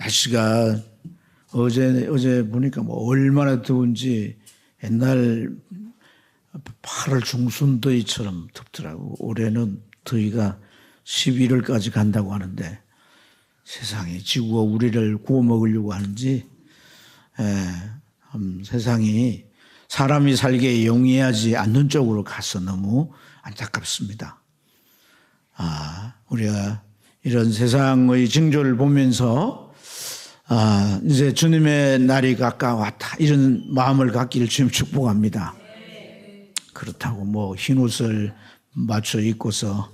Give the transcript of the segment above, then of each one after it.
날씨가 어제 보니까 뭐 얼마나 더운지 옛날 8월 중순더위처럼 덥더라고. 올해는 더위가 11월까지 간다고 하는데 세상에 지구가 우리를 구워 먹으려고 하는지 세상이 사람이 살기에 용이하지 않는 쪽으로 가서 너무 안타깝습니다. 우리가 이런 세상의 징조를 보면서 이제 주님의 날이 가까웠다 이런 마음을 갖기를 주님 축복합니다. 그렇다고 뭐 흰옷을 맞춰 입고서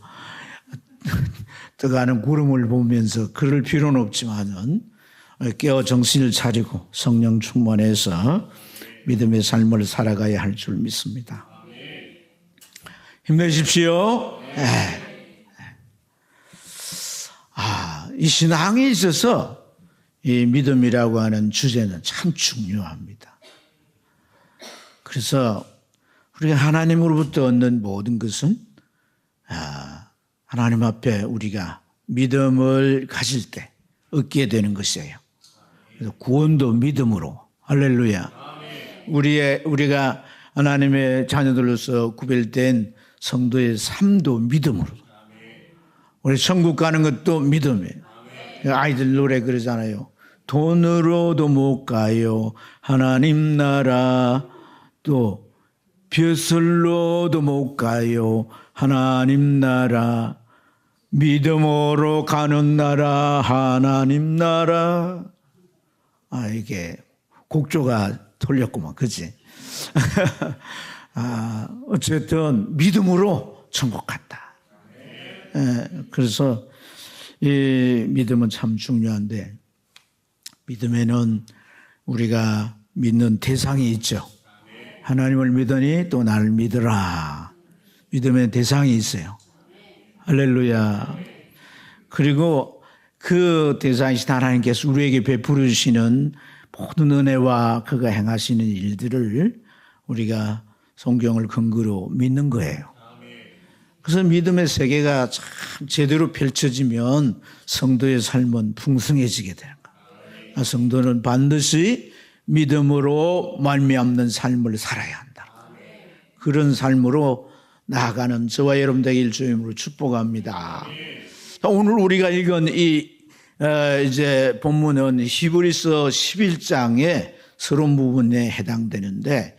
떠가는 구름을 보면서 그럴 필요는 없지만은 깨어 정신을 차리고 성령 충만해서 믿음의 삶을 살아가야 할 줄 믿습니다. 힘내십시오. 이 신앙에 있어서 이 믿음이라고 하는 주제는 참 중요합니다. 그래서 우리가 하나님으로부터 얻는 모든 것은 하나님 앞에 우리가 믿음을 가질 때 얻게 되는 것이에요. 그래서 구원도 믿음으로. 할렐루야. 우리가 하나님의 자녀들로서 구별된 성도의 삶도 믿음으로. 우리 천국 가는 것도 믿음이에요. 아이들 노래 그러잖아요. 돈으로도 못 가요. 하나님 나라. 또 벼슬로도 못 가요. 하나님 나라. 믿음으로 가는 나라. 하나님 나라. 이게 곡조가 돌렸구만. 그치? 어쨌든 믿음으로 천국 갔다. 그래서 이 믿음은 참 중요한데 믿음에는 우리가 믿는 대상이 있죠. 하나님을 믿으니 또 나를 믿으라. 믿음의 대상이 있어요. 할렐루야. 그리고 그 대상이신 하나님께서 우리에게 베풀어 주시는 모든 은혜와 그가 행하시는 일들을 우리가 성경을 근거로 믿는 거예요. 그래서 믿음의 세계가 참 제대로 펼쳐지면 성도의 삶은 풍성해지게 되는 거예요. 성도는 반드시 믿음으로 말미암는 삶을 살아야 한다. 그런 삶으로 나아가는 저와 여러분 되길 주님으로 축복합니다. 오늘 우리가 읽은 이제 본문은 히브리서 11장의 서론 부분에 해당되는데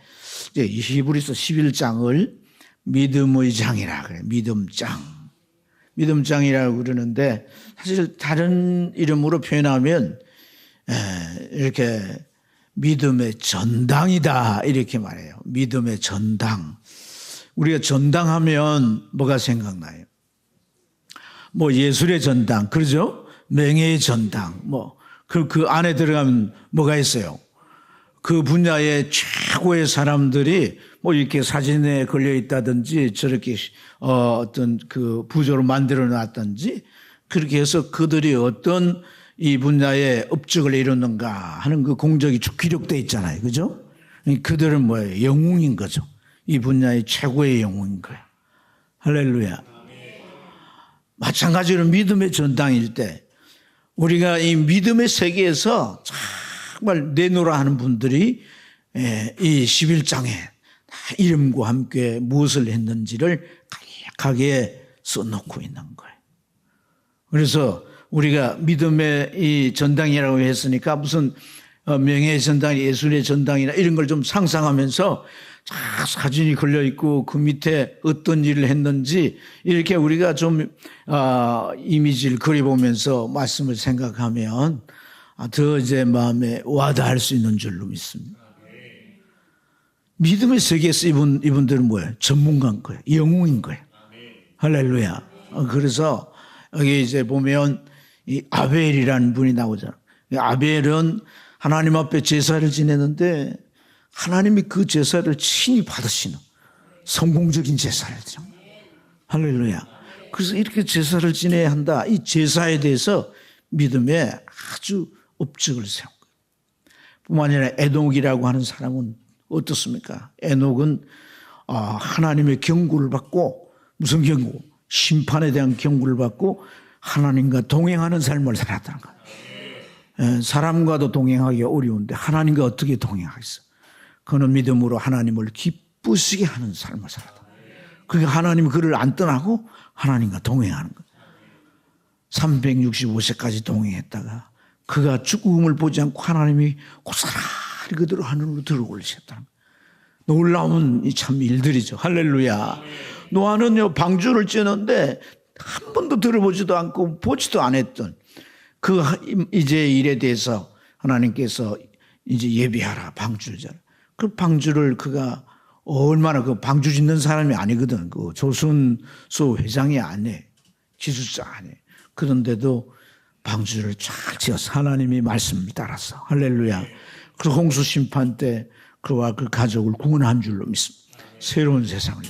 이제 히브리서 11장을 믿음의 장이라 그래요. 믿음장. 믿음장이라고 그러는데 사실 다른 이름으로 표현하면 이렇게 믿음의 전당이다 이렇게 말해요. 믿음의 전당. 우리가 전당하면 뭐가 생각나요? 뭐 예술의 전당, 그러죠? 명예의 전당, 그 안에 들어가면 뭐가 있어요? 그 분야의 최고의 사람들이 뭐 이렇게 사진에 걸려 있다든지 저렇게 어떤 그 부조로 만들어 놨든지 그렇게 해서 그들이 어떤 이 분야의 업적을 이루는가 하는 그 공적이 쭉 기록되어 있잖아요. 그죠? 그들은 뭐예요? 영웅인 거죠. 이 분야의 최고의 영웅인 거예요. 할렐루야. 마찬가지로 믿음의 전당일 때 우리가 이 믿음의 세계에서 정말 내노라 하는 분들이 이 11장에 이름과 함께 무엇을 했는지를 간략하게 써놓고 있는 거예요. 그래서 우리가 믿음의 이 전당이라고 했으니까 무슨 명예의 전당, 예술의 전당이나 이런 걸 좀 상상하면서 사진이 걸려 있고 그 밑에 어떤 일을 했는지 이렇게 우리가 좀 이미지를 그려보면서 말씀을 생각하면 더 이제 마음에 와닿을 수 있는 줄로 믿습니다. 믿음의 세계에서 이분들은 뭐예요? 전문가인 거예요. 영웅인 거예요. 할렐루야. 그래서 여기 이제 보면 이 아벨이라는 분이 나오잖아요. 아벨은 하나님 앞에 제사를 지내는데 하나님이 그 제사를 친히 받으시는 성공적인 제사를 드려. 할렐루야. 그래서 이렇게 제사를 지내야 한다. 이 제사에 대해서 믿음에 아주 업적을 세운 거예요. 뿐만 아니라 에녹이라고 하는 사람은 어떻습니까? 에녹은 하나님의 경고를 받고 무슨 경고? 심판에 대한 경고를 받고 하나님과 동행하는 삶을 살았다는 거예요. 사람과도 동행하기 어려운데 하나님과 어떻게 동행하겠어? 그는 믿음으로 하나님을 기쁘시게 하는 삶을 살았다. 그러니까 하나님이 그를 안 떠나고 하나님과 동행하는 거예요. 365세까지 동행했다가 그가 죽음을 보지 않고 하나님이 고스란히 그대로 하늘로 들어 올리셨다는 거예요. 놀라운 참 일들이죠. 할렐루야. 노아는요, 방주를 찌는데 한 번도 들어보지도 않고 보지도 않았던 그 이제 일에 대해서 하나님께서 이제 예비하라, 방주를 져라. 그 방주를 그가 얼마나, 그 방주 짓는 사람이 아니거든. 그 조선소 회장이 아니에요. 기술자 아니에요. 그런데도 방주를 잘 지어서 하나님이 말씀을 따라서 할렐루야. 그 홍수 심판 때 그와 그 가족을 구원한 줄로 믿습니다. 새로운 세상을.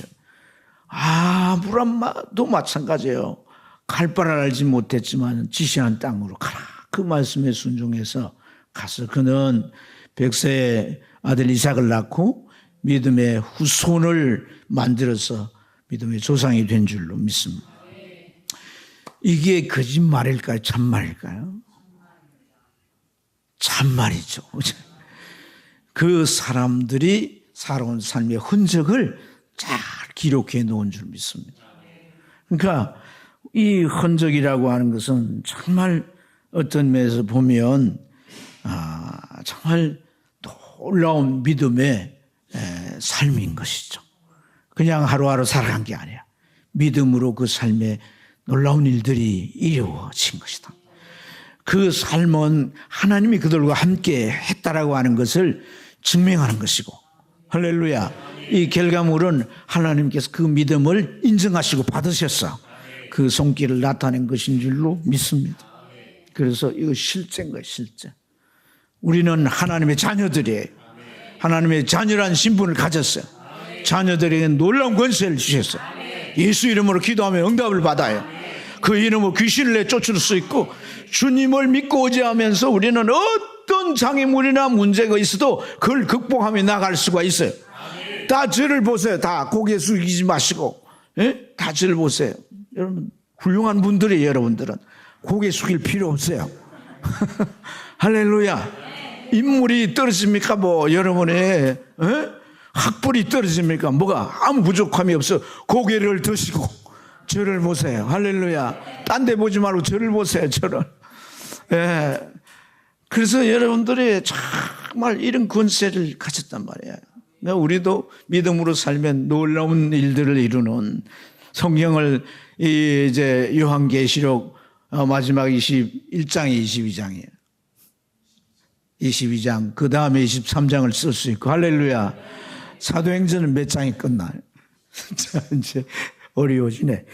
아브람도 마찬가지예요. 갈 바를 알지 못했지만 지시한 땅으로 가라. 그 말씀에 순종해서 가서 그는 100세의 아들 이삭을 낳고 믿음의 후손을 만들어서 믿음의 조상이 된 줄로 믿습니다. 이게 거짓말일까요? 참말일까요? 참말이죠. 그 사람들이 살아온 삶의 흔적을 잘 기록해 놓은 줄 믿습니다. 그러니까 이 흔적이라고 하는 것은 정말 어떤 면에서 보면 정말 놀라운 믿음의 삶인 것이죠. 그냥 하루하루 살아간 게 아니라 믿음으로 그 삶에 놀라운 일들이 이루어진 것이다. 그 삶은 하나님이 그들과 함께 했다라고 하는 것을 증명하는 것이고, 할렐루야. 이 결과물은 하나님께서 그 믿음을 인정하시고 받으셨어. 그 손길을 나타낸 것인 줄로 믿습니다. 그래서 이거 실제인 거예요, 실제. 우리는 하나님의 자녀들이에요. 하나님의 자녀란 신분을 가졌어요. 자녀들에게 놀라운 권세를 주셨어요. 예수 이름으로 기도하면 응답을 받아요. 그 이름으로 귀신을 내쫓을 수 있고, 주님을 믿고 의지하면서 우리는 어떤 장애물이나 문제가 있어도 그걸 극복하며 나갈 수가 있어요. 다 저를 보세요. 다 고개 숙이지 마시고, 예? 다 저를 보세요. 여러분 훌륭한 분들이에요. 여러분들은 고개 숙일 필요 없어요. 할렐루야. 인물이 떨어집니까? 뭐 여러분의 학벌이 떨어집니까? 뭐가 아무 부족함이 없어. 고개를 드시고 저를 보세요. 할렐루야. 딴 데 보지 말고 저를 보세요. 저를. 예. 그래서 여러분들이 정말 이런 권세를 가졌단 말이에요. 우리도 믿음으로 살면 놀라운 일들을 이루는, 성경을 이제 요한계시록 마지막 21장이 22장이에요. 22장, 그 다음에 23장을 쓸 수 있고, 할렐루야. 사도행전은 몇 장이 끝나요? 자, 이제 어려워지네.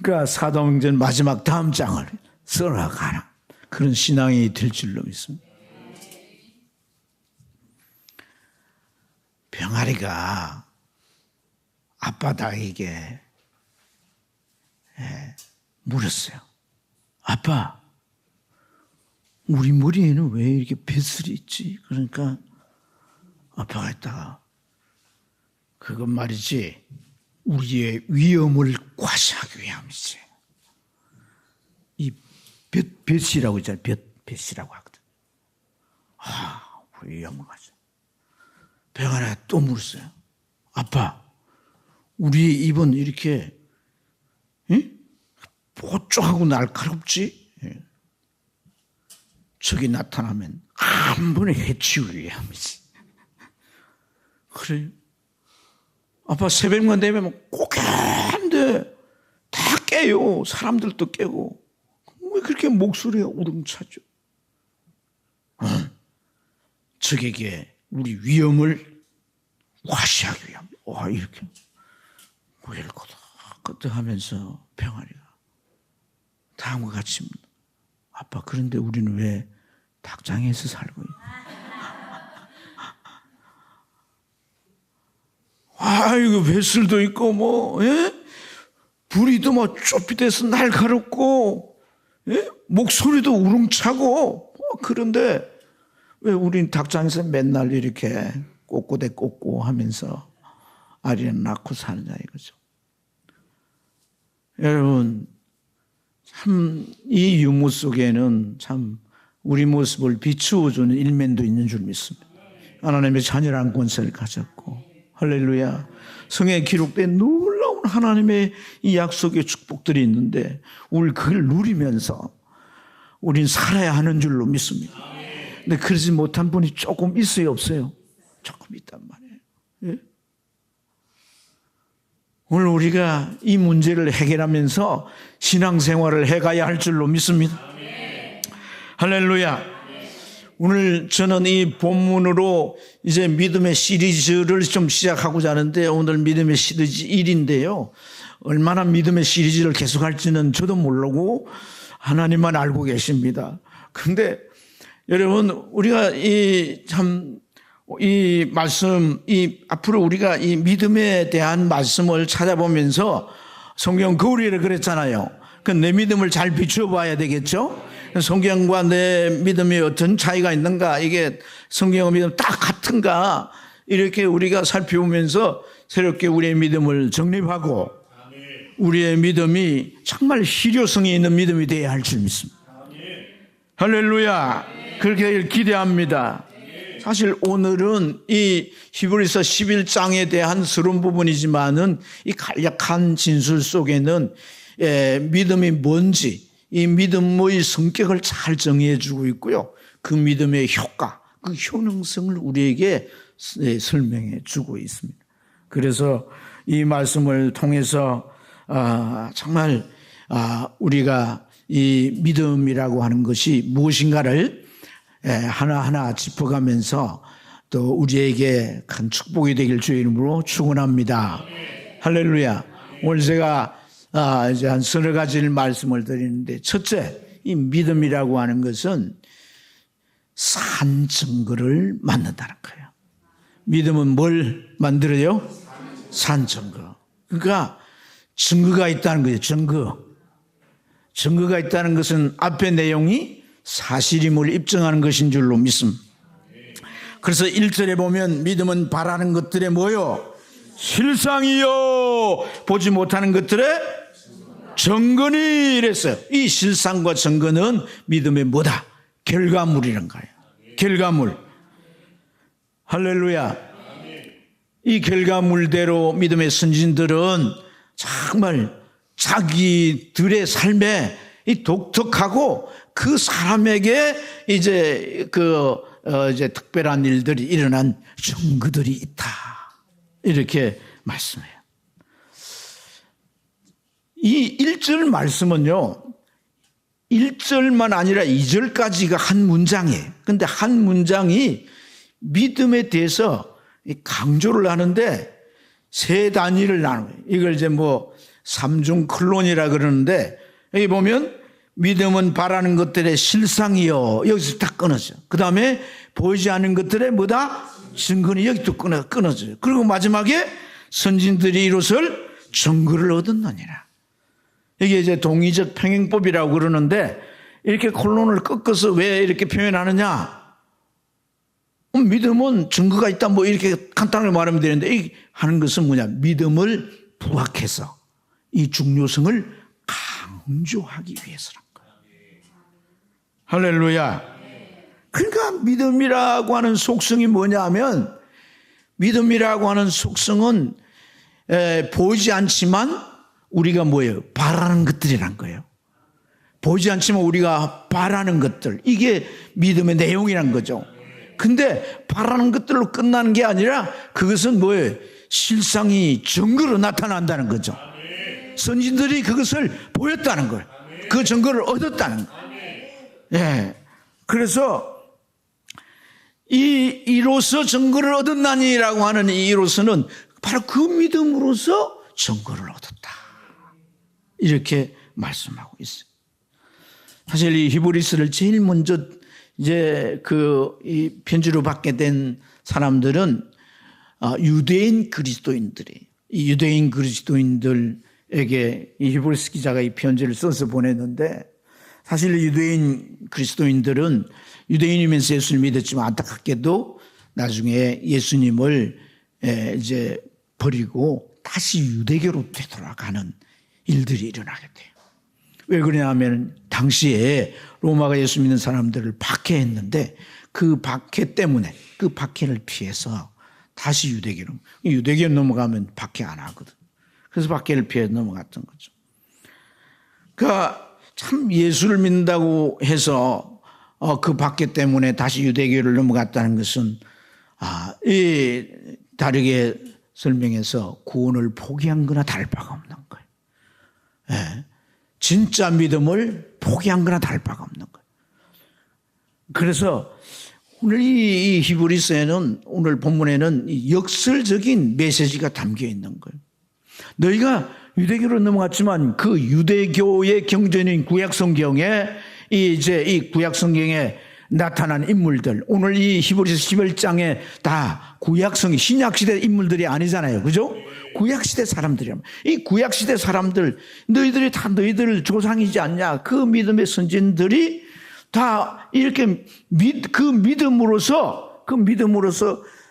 그러니까 사도행전 마지막 다음 장을 써나가라. 그런 신앙이 될 줄로 믿습니다. 병아리가 아빠 닭에게 물었어요. 아빠, 우리 머리에는 왜 이렇게 뱃살이 있지? 그러니까 아빠가 했다가, 그건 말이지 우리의 위험을 과시하기 위함이지. 이 뱃이라고 있잖아요. 뱃이라고 하거든. 위험하죠. 병아리가 또 물었어요. 아빠, 우리의 입은 이렇게 뽀쪽하고 날카롭지? 적이 나타나면 한 번에 해치우기 위함이지. 그래. 아빠 새벽만 되면 꼬개는데 다 깨요. 사람들도 깨고. 왜 그렇게 목소리가 우렁차죠? 적에게 우리 위험을 과시하기 위함. 이렇게 고개를 끄덕끄덕 하면서 병아리가 다음과 같이, 아빠, 그런데 우리는 왜 닭장에서 살고 있나? 이거 뱃살도 있고, 부리도 좁빗해서 날카롭고, 목소리도 우렁차고, 그런데 왜 우린 닭장에서 맨날 이렇게 꼬꼬대 꽂고 하면서 아리를 낳고 사느냐 이거죠. 여러분, 참 이 유무 속에는 참 우리 모습을 비추어주는 일면도 있는 줄 믿습니다. 하나님의 자녀라는 권세를 가졌고, 할렐루야. 성경에 기록된 놀라운 하나님의 이 약속의 축복들이 있는데 우리 그걸 누리면서 우린 살아야 하는 줄로 믿습니다. 근데 그러지 못한 분이 조금 있어요, 없어요? 조금 있단 말이에요. 예? 오늘 우리가 이 문제를 해결하면서 신앙생활을 해가야 할 줄로 믿습니다. 할렐루야. 오늘 저는 이 본문으로 이제 믿음의 시리즈를 좀 시작하고자 하는데, 오늘 믿음의 시리즈 1인데요. 얼마나 믿음의 시리즈를 계속할지는 저도 모르고 하나님만 알고 계십니다. 그런데 여러분, 우리가 이 말씀, 앞으로 우리가 이 믿음에 대한 말씀을 찾아보면서 성경 거울이라 그랬잖아요. 내 믿음을 잘 비추어 봐야 되겠죠? 성경과 내 믿음이 어떤 차이가 있는가, 이게 성경과 믿음 딱 같은가, 이렇게 우리가 살펴보면서 새롭게 우리의 믿음을 정립하고 우리의 믿음이 정말 실효성이 있는 믿음이 되어야 할 줄 믿습니다. 할렐루야. 그렇게 기대합니다. 사실 오늘은 이 히브리서 11장에 대한 서론 부분이지만은 이 간략한 진술 속에는 믿음이 뭔지, 이 믿음의 성격을 잘 정의해 주고 있고요. 그 믿음의 효과, 그 효능성을 우리에게 설명해 주고 있습니다. 그래서 이 말씀을 통해서 정말 우리가 이 믿음이라고 하는 것이 무엇인가를 하나하나 짚어가면서 또 우리에게 큰 축복이 되길 주의 이름으로 축원합니다. 할렐루야. 오늘 제가 이제 한 서너 가지를 말씀을 드리는데, 첫째, 이 믿음이라고 하는 것은 산 증거를 만든다는 거예요. 믿음은 뭘 만들어요? 산 증거. 그러니까 증거가 있다는 거예요. 증거가 있다는 것은 앞의 내용이 사실임을 입증하는 것인 줄로 믿습니다. 그래서 1절에 보면 믿음은 바라는 것들의 뭐요? 실상이요. 보지 못하는 것들의 증거니 이랬어요. 이 실상과 증거는 믿음의 뭐다? 결과물이란 거예요. 결과물. 할렐루야. 이 결과물대로 믿음의 선진들은 정말 자기들의 삶에 이 독특하고 그 사람에게 이제 이제 특별한 일들이 일어난 증거들이 있다. 이렇게 말씀해요. 이 1절 말씀은요, 1절만 아니라 2절까지가 한 문장이에요. 근데 한 문장이 믿음에 대해서 강조를 하는데 세 단위를 나눠요. 이걸 이제 삼중 클론이라 그러는데, 여기 보면 믿음은 바라는 것들의 실상이요. 여기서 딱 끊어져요. 그 다음에 보이지 않는 것들의 뭐다? 증거니. 여기 또 끊어져요. 그리고 마지막에 선진들이 이것을 증거를 얻었느니라. 이게 이제 동의적 평행법이라고 그러는데, 이렇게 콜론을 꺾어서 왜 이렇게 표현하느냐? 믿음은 증거가 있다, 이렇게 간단하게 말하면 되는데, 이 하는 것은 뭐냐? 믿음을 부각해서 이 중요성을 강조하기 위해서란 거예요. 할렐루야. 그러니까 믿음이라고 하는 속성이 뭐냐 하면, 믿음이라고 하는 속성은 보이지 않지만 우리가 뭐예요? 바라는 것들이란 거예요. 보이지 않지만 우리가 바라는 것들, 이게 믿음의 내용이란 거죠. 근데 바라는 것들로 끝나는 게 아니라 그것은 뭐예요? 실상이 증거로 나타난다는 거죠. 선진들이 그것을 보였다는 거예요. 그 증거를 얻었다는 거예요. 예. 그래서 이로서 증거를 얻었나니라고 하는 이로서는 바로 그 믿음으로서 증거를 얻었다. 이렇게 말씀하고 있어요. 사실 이 히브리서를 제일 먼저 이제 이 편지로 받게 된 사람들은 유대인 그리스도인들이에요. 이 유대인 그리스도인들에게 이 히브리서 기자가 이 편지를 써서 보냈는데, 사실 유대인 그리스도인들은 유대인이면서 예수를 믿었지만 안타깝게도 나중에 예수님을 이제 버리고 다시 유대교로 되돌아가는 일들이 일어나게 돼요. 왜 그러냐면 당시에 로마가 예수 믿는 사람들을 박해했는데 그 박해 때문에 그 박해를 피해서 다시 유대교로 넘어가면 박해 안 하거든. 그래서 박해를 피해 넘어갔던 거죠. 그러니까 참 예수를 믿는다고 해서 그 박해 때문에 다시 유대교를 넘어갔다는 것은 다르게 설명해서 구원을 포기한 거나 다를 바가 없는 거예요. 예. 진짜 믿음을 포기한 거나 다를 바가 없는 거예요. 그래서 오늘 이 히브리서에는 오늘 본문에는 역설적인 메시지가 담겨 있는 거예요. 너희가 유대교로 넘어갔지만 그 유대교의 경전인 구약성경에 이 구약성경에 나타난 인물들, 오늘 이 히브리서 11장에 다 신약시대 인물들이 아니잖아요. 그죠? 구약시대 사람들이야. 이 구약시대 사람들, 너희들이 다 너희들 조상이지 않냐. 그 믿음의 선진들이 다 이렇게 그 믿음으로서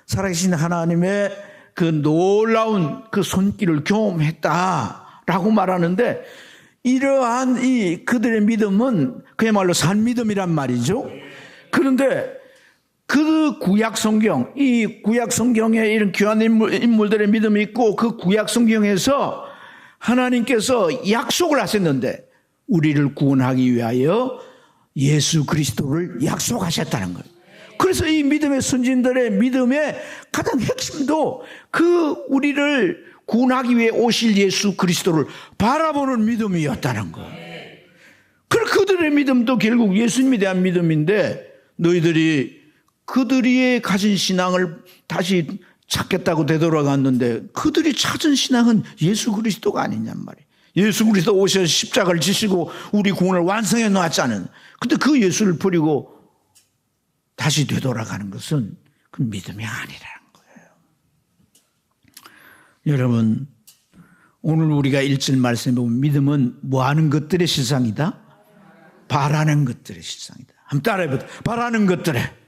살아계신 하나님의 그 놀라운 그 손길을 경험했다라고 말하는데, 이러한 그들의 믿음은 그야말로 산 믿음이란 말이죠. 그런데 그 구약성경, 이 구약성경에 이런 귀한 인물들의 믿음이 있고, 그 구약성경에서 하나님께서 약속을 하셨는데 우리를 구원하기 위하여 예수 그리스도를 약속하셨다는 거예요. 그래서 이 믿음의 선진들의 믿음의 가장 핵심도 그 우리를 구원하기 위해 오실 예수 그리스도를 바라보는 믿음이었다는 거예요. 그리고 그들의 믿음도 결국 예수님에 대한 믿음인데, 너희들이 그들이 가진 신앙을 다시 찾겠다고 되돌아갔는데 그들이 찾은 신앙은 예수 그리스도가 아니냔 말이에요. 예수 그리스도 오셔서 십자가를 지시고 우리 구원을 완성해 놓았잖아요. 근데 그 예수를 버리고 다시 되돌아가는 것은 그 믿음이 아니라는 거예요. 여러분, 오늘 우리가 1절 말씀에 보면 믿음은 뭐 하는 것들의 실상이다? 바라는 것들의 실상이다. 한번 따라해보세요. 바라는 것들의.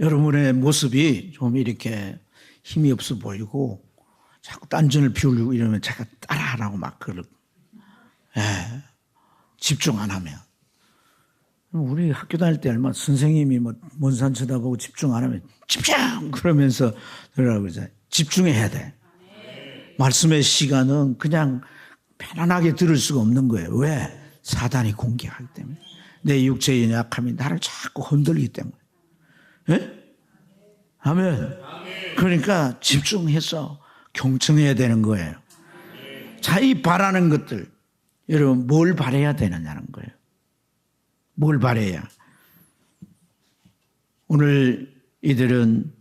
여러분의 모습이 좀 이렇게 힘이 없어 보이고 자꾸 딴전을 피우려고 이러면 제가 따라하라고 막 집중 안 하면. 우리 학교 다닐 때 얼마나 선생님이 먼 산 쳐다보고 집중 안 하면 집중! 그러면서 그러라고 그러잖아요. 집중해야 돼. 말씀의 시간은 그냥 편안하게 들을 수가 없는 거예요. 왜? 사단이 공격하기 때문에. 내 육체의 연약함이 나를 자꾸 흔들기 때문에. 예? 아멘. 그러니까 집중해서 경청해야 되는 거예요. 자, 이 바라는 것들, 여러분 뭘 바라야 되느냐는 거예요. 뭘 바라야? 오늘 이들은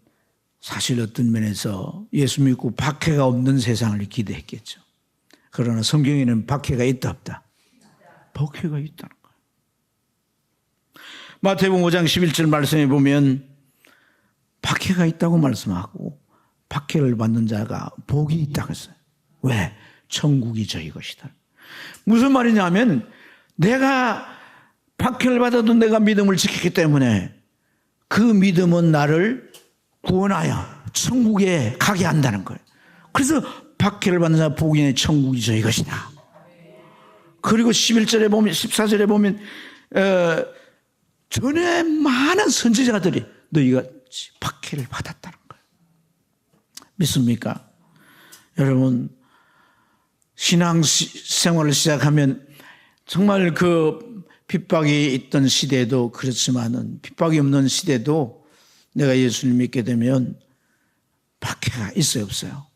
사실 어떤 면에서 예수 믿고 박해가 없는 세상을 기대했겠죠. 그러나 성경에는 박해가 있다 없다? 박해가 있다는 거예요. 마태복음 5장 11절 말씀에 보면 박해가 있다고 말씀하고 박해를 받는 자가 복이 있다고 했어요. 왜? 천국이 저희 것이다. 무슨 말이냐면 내가 박해를 받아도 내가 믿음을 지키기 때문에 그 믿음은 나를 구원하여 천국에 가게 한다는 거예요. 그래서 박해를 받는 자 복이 있는 천국이 저희 것이다. 그리고 11절에 보면 14절에 보면 전에 많은 선지자들이 너희가 박해를 받았다는 거예요. 믿습니까? 여러분, 신앙생활을 시작하면 정말 그 핍박이 있던 시대도 그렇지만은 핍박이 없는 시대도 내가 예수를 믿게 되면 박해가 있어요, 없어요?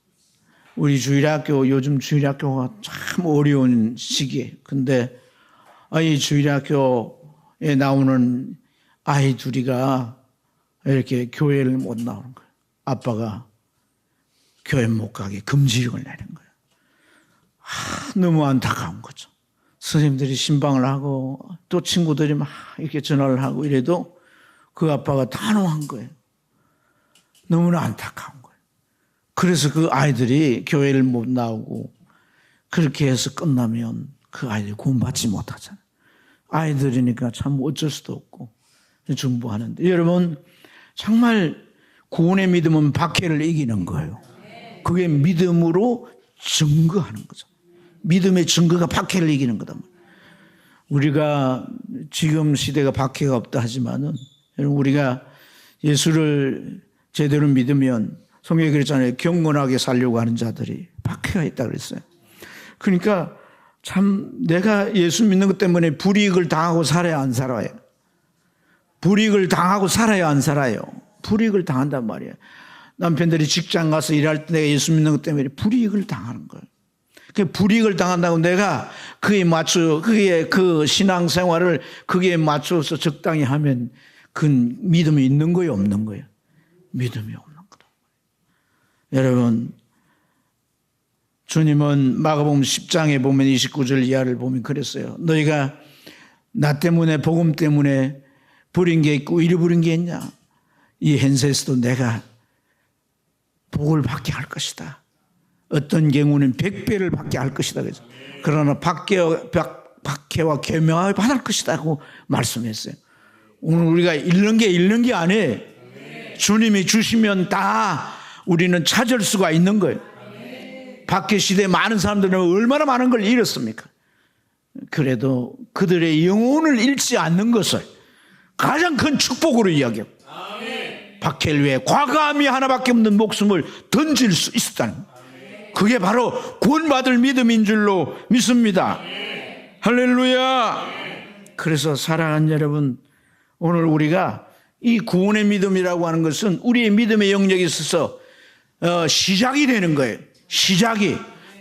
우리 주일학교, 요즘 주일학교가 참 어려운 시기에. 근데 이 주일학교에 나오는 아이 둘이가 이렇게 교회를 못 나오는 거예요. 아빠가 교회 못 가게 금지령을 내는 거예요. 너무 안타까운 거죠. 선생님들이 신방을 하고 또 친구들이 막 이렇게 전화를 하고 이래도 그 아빠가 단호한 거예요. 너무나 안타까운 거예요. 그래서 그 아이들이 교회를 못 나오고 그렇게 해서 끝나면 그 아이들이 구원받지 못하잖아요. 아이들이니까 참 어쩔 수도 없고 중보하는데, 여러분 정말 구원의 믿음은 박해를 이기는 거예요. 그게 믿음으로 증거하는 거죠. 믿음의 증거가 박해를 이기는 거다. 우리가 지금 시대가 박해가 없다 하지만은 우리가 예수를 제대로 믿으면 성경에 그랬잖아요. 경건하게 살려고 하는 자들이 박해가 있다 그랬어요. 그러니까 참 내가 예수 믿는 것 때문에 불이익을 당하고 살아야 안 살아요? 불이익을 당하고 살아야 안 살아요? 불이익을 당한단 말이에요. 남편들이 직장 가서 일할 때 내가 예수 믿는 것 때문에 불이익을 당하는 거예요. 그 불이익을 당한다고 내가 그의 그 신앙생활을 거기에 맞춰서 적당히 하면 그 믿음이 있는 거예요, 없는 거예요? 믿음이 없는 거다. 여러분, 주님은 마가복음 10장에 보면 29절 이하를 보면 그랬어요. 너희가 나 때문에 복음 때문에 부린 게 있고 잃어버린 게 있냐? 이 현세에서도 내가 복을 받게 할 것이다. 어떤 경우는 100배를 받게 할 것이다. 그래서 그러나 박해와 계명을 받을 것이다 고 말씀했어요. 오늘 우리가 잃는 게 아니에요. 주님이 주시면 다 우리는 찾을 수가 있는 거예요. 박해 시대에 많은 사람들은 얼마나 많은 걸 잃었습니까? 그래도 그들의 영혼을 잃지 않는 것을 가장 큰 축복으로 이야기하고 박해를 위해 과감히 하나밖에 없는 목숨을 던질 수 있었다는 거예요. 그게 바로 구원받을 믿음인 줄로 믿습니다. 할렐루야. 그래서 사랑하는 여러분, 오늘 우리가 이 구원의 믿음이라고 하는 것은 우리의 믿음의 영역에 있어서 시작이 되는 거예요. 시작이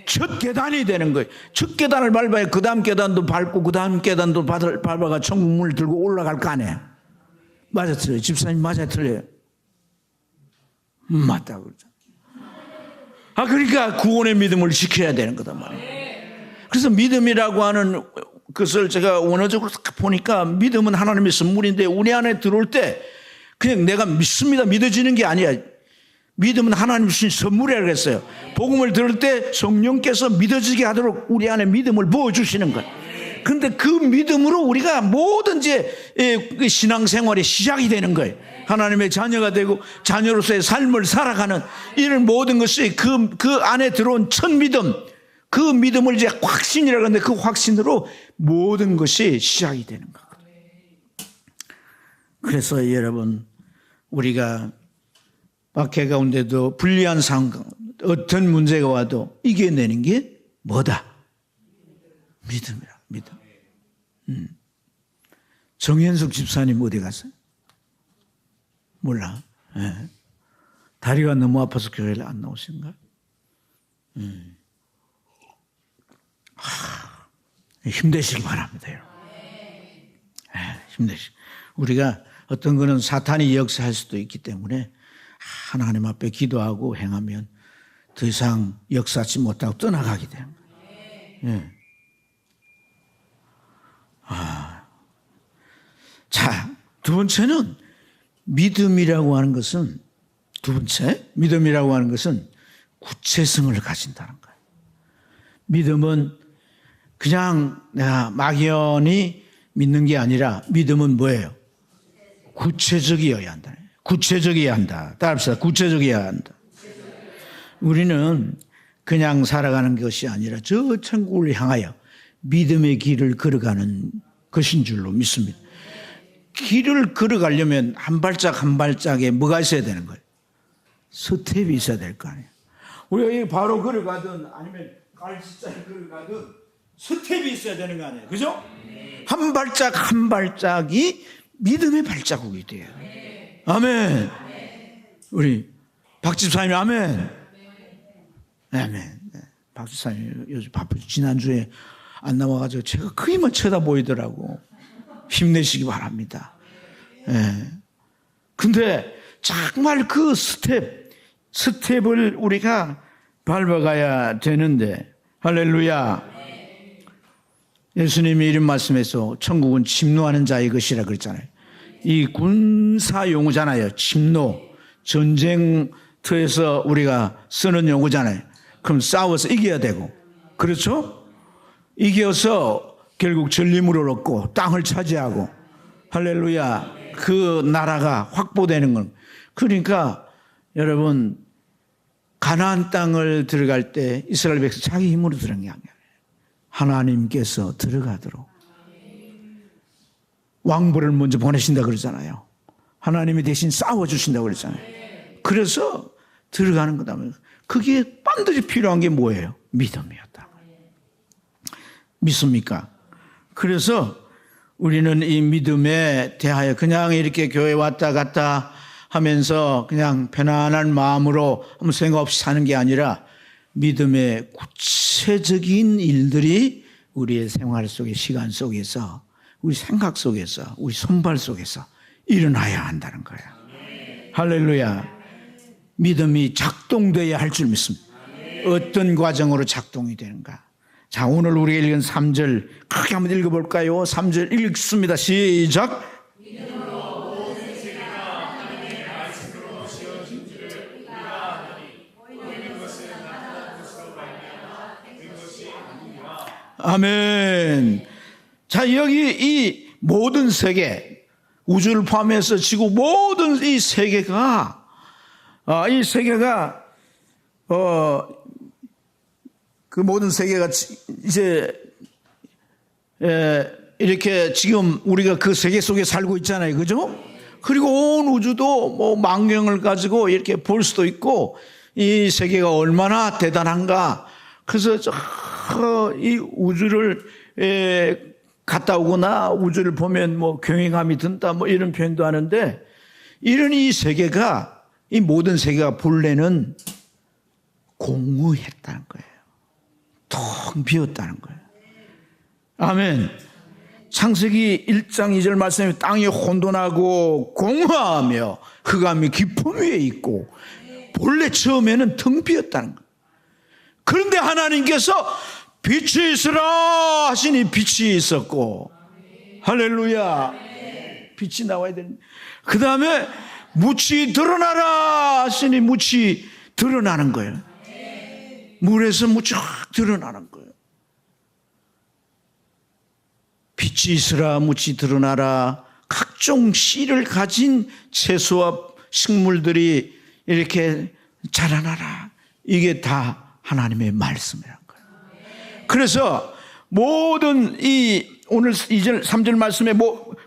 첫 계단이 되는 거예요. 첫 계단을 밟아야 그 다음 계단도 밟고 그 다음 계단도 밟아가 천국 문을 들고 올라갈 거 아니에요. 맞아 틀려요? 집사님 맞아 틀려요? 맞다고 그러죠. 그러니까 구원의 믿음을 지켜야 되는 거단 말이에요. 그래서 믿음이라고 하는 것을 제가 원어적으로 보니까 믿음은 하나님의 선물인데 우리 안에 들어올 때 그냥 내가 믿습니다 믿어지는 게 아니야. 믿음은 하나님 주신 선물이라고 했어요. 복음을 들을 때 성령께서 믿어지게 하도록 우리 안에 믿음을 부어주시는 거예요. 그런데 그 믿음으로 우리가 뭐든지 신앙생활의 시작이 되는 거예요. 하나님의 자녀가 되고 자녀로서의 삶을 살아가는 이런 모든 것이 그 안에 들어온 첫 믿음, 그 믿음을 이제 확신이라고 하는데 그 확신으로 모든 것이 시작이 되는 거거든요. 그래서 여러분, 우리가 박해 가운데도 불리한 상황, 어떤 문제가 와도 이겨내는 게 뭐다? 믿음이라, 믿음. 정현숙 집사님 어디 갔어요? 몰라. 네. 다리가 너무 아파서 교회를 안 나오신가? 힘내시기 바랍니다. 네, 힘내시기. 우리가 어떤 거는 사탄이 역사할 수도 있기 때문에 하나님 앞에 기도하고 행하면 더 이상 역사하지 못하고 떠나가게 되는 거예요. 네. 자, 두 번째는 믿음이라고 하는 것은 믿음이라고 하는 것은 구체성을 가진다는 거예요. 믿음은 그냥 내가 막연히 믿는 게 아니라 믿음은 뭐예요? 구체적이어야 한다. 구체적이어야 한다. 따라합시다. 구체적이어야 한다. 우리는 그냥 살아가는 것이 아니라 저 천국을 향하여 믿음의 길을 걸어가는 것인 줄로 믿습니다. 길을 걸어가려면 한 발짝 한 발짝에 뭐가 있어야 되는 거예요? 스텝이 있어야 될 거 아니에요. 우리가 바로 걸어가든 아니면 갈지자에 걸어가든 스텝이 있어야 되는 거 아니에요. 그죠? 한 발짝 한 발짝이 믿음의 발자국이 돼요. 아멘. 우리 박 집사님 아멘. 아멘. 박 집사님 요즘 바쁘죠. 지난주에 안 나와가지고 제가 그이만 쳐다보이더라고. 힘내시기 바랍니다. 예. 근데 정말 그 스텝을 우리가 밟아가야 되는데, 할렐루야. 예수님이 이런 말씀에서 천국은 침노하는 자의 것이라 그랬잖아요. 이 군사 용어잖아요. 침노. 전쟁터에서 우리가 쓰는 용어잖아요. 그럼 싸워서 이겨야 되고. 그렇죠? 이겨서 결국 전리물을 얻고 땅을 차지하고 할렐루야 그 나라가 확보되는 건 그러니까 여러분 가나안 땅을 들어갈 때 이스라엘 백성 자기 힘으로 들어간 게 아니에요. 하나님께서 들어가도록 왕벌을 먼저 보내신다 그러잖아요. 하나님이 대신 싸워주신다고 그랬잖아요. 그래서 들어가는 거다. 그게 반드시 필요한 게 뭐예요? 믿음이었다. 믿습니까? 그래서 우리는 이 믿음에 대하여 그냥 이렇게 교회 왔다 갔다 하면서 그냥 편안한 마음으로 아무 생각 없이 사는 게 아니라 믿음의 구체적인 일들이 우리의 생활 속에, 시간 속에서, 우리 생각 속에서, 우리 손발 속에서 일어나야 한다는 거예요. 할렐루야. 믿음이 작동되어야 할 줄 믿습니다. 어떤 과정으로 작동이 되는가. 자, 오늘 우리가 읽은 3절 크게 한번 읽어볼까요? 3절 읽습니다. 시작. 아멘. 자, 여기 이 모든 세계, 우주를 포함해서 지구 모든 이 세계가 그 모든 세계가 이제 이렇게 지금 우리가 그 세계 속에 살고 있잖아요. 그죠? 그리고 온 우주도 뭐 망경을 가지고 이렇게 볼 수도 있고 이 세계가 얼마나 대단한가. 그래서 이 우주를 갔다 오거나 우주를 보면 뭐 경외감이 든다 뭐 이런 표현도 하는데 이런 이 세계가 이 모든 세계가 본래는 공허했다는 거예요. 텅 비었다는 거예요. 아멘. 창세기 1장 2절 말씀에 땅이 혼돈하고 공허하며 흑암이 깊음 위에 있고 본래 처음에는 텅 비었다는 거예요. 그런데 하나님께서 빛이 있으라 하시니 빛이 있었고 할렐루야. 빛이 나와야 되는데 그 다음에 묻이 드러나라 하시니 묻이 드러나는 거예요. 물에서 묻이 확 드러나는 거예요. 빛이 있으라 묻이 드러나라. 각종 씨를 가진 채소와 식물들이 이렇게 자라나라. 이게 다 하나님의 말씀이란 거예요. 그래서 모든 오늘 2절 3절 말씀에